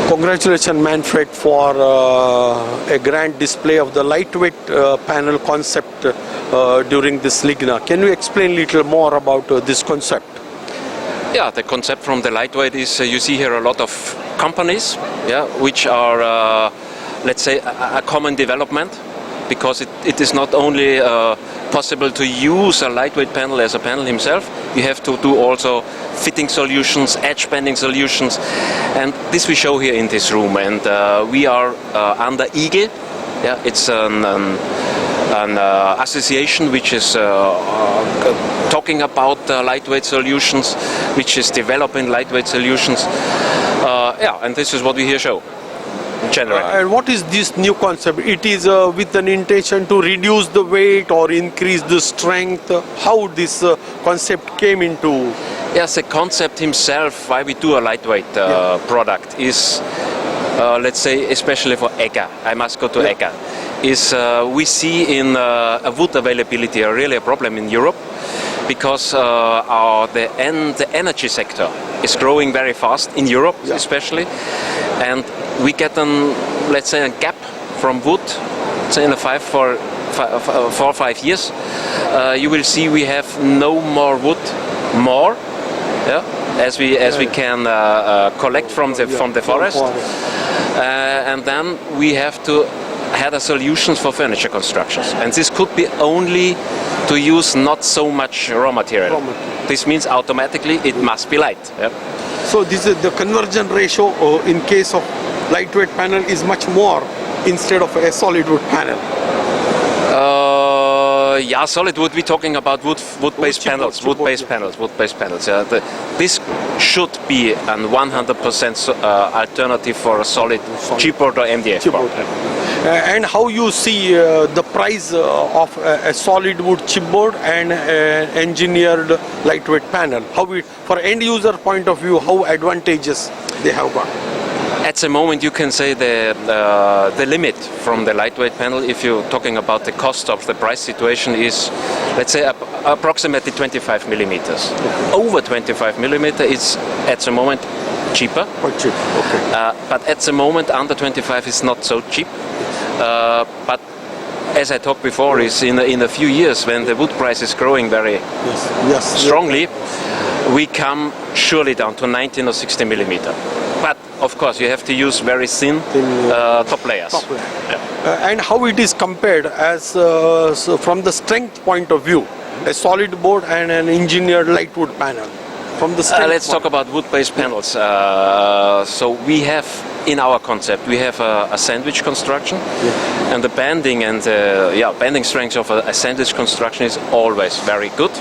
Congratulations, Manfred, for a grand display of the lightweight panel concept during this LIGNA. Can you explain a little more about this concept? Yeah, the concept from the lightweight is you see here a lot of companies, which are, let's say, a common development, because it is not only possible to use a lightweight panel as a panel himself. You have to do also fitting solutions, edge bending solutions, and this we show here in this room. And we are under EGGER. Yeah, it's an association which is talking about lightweight solutions, which is developing lightweight solutions. And this is what we here show. And what is this new concept? It is with an intention to reduce the weight or increase the strength. How this concept came into? Yes, the concept himself, why we do a lightweight product is, let's say, especially for EGGER, I must go to EGGER, is we see in wood availability really a problem in Europe, because the energy sector is growing very fast in Europe, especially, and we get let's say, a gap from wood. Say in 4 or 5 years, you will see we have no more wood, as we can collect from the forest, and then we have to have a solutions for furniture constructions, and this could be only to use not so much raw material. This means automatically it must be light. So this is the conversion ratio in case of lightweight panel is much more instead of a solid wood panel. Solid wood. We're talking about wood-based panels. Wood-based panels. This should be a 100% alternative for a solid chipboard or MDF board. And how you see the price of a solid wood chipboard and engineered lightweight panel? How for end user point of view, how advantageous they have got? At the moment, you can say the limit from the lightweight panel, if you're talking about the cost of the price situation, is, let's say, approximately 25 millimeters. Over 25 millimeter is at the moment cheaper. Quite cheap. Okay. But at the moment, under 25 is not so cheap. But as I talked before, is in a few years when the wood price is growing very strongly, we come surely down to 19 or 60 millimeter. But of course, you have to use very thin top layers. And how it is compared as from the strength point of view, a solid board and an engineered lightwood panel. From the let's talk about wood-based panels. So we have, in our concept, we have a sandwich construction, and the bending and bending strength of a sandwich construction is always very good,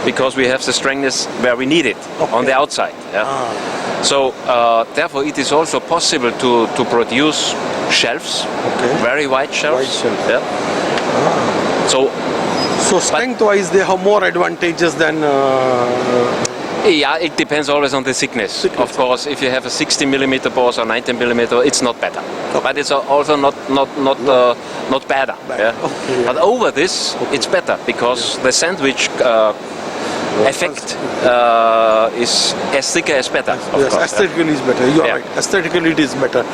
because we have the strengthness where we need it on the outside. So therefore, it is also possible to produce shelves, very wide shelves. So strength-wise, they have more advantages than. It depends always on the thickness. Of course, if you have a 60 millimeter board or 90 millimeter, it's not better. But it's also not better. But over this, it's better, because the sandwich effect is as thicker as better. Aesthetically is better. You are right. Aesthetically it is better.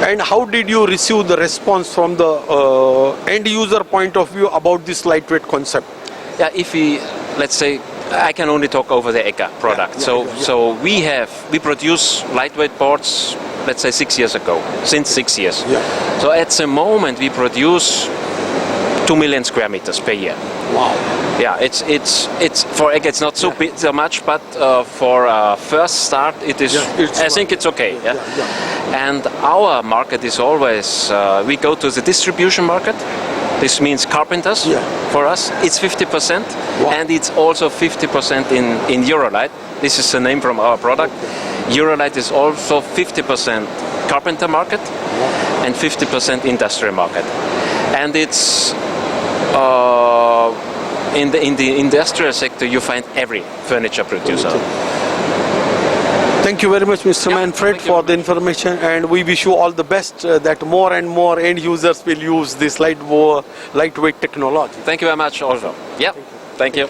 And how did you receive the response from the end user point of view about this lightweight concept? If we, let's say, I can only talk over the EGGER product. So we produce lightweight boards, let's say 6 years ago, since 6 years. So at the moment we produce 2 million square meters per year. Wow. It's for EGGER it's not so much, but for first start it is. I think it's okay. And our market is always we go to the distribution market. This means carpenters. For us, it's 50%, and it's also 50% in Eurolight. This is the name from our product. Eurolight is also 50% carpenter market and 50% industrial market. And it's in the industrial sector you find every furniture producer. Thank you very much, Mr. Manfred, for the information, and we wish you all the best that more and more end users will use this lightweight technology. Thank you very much also. Thank you.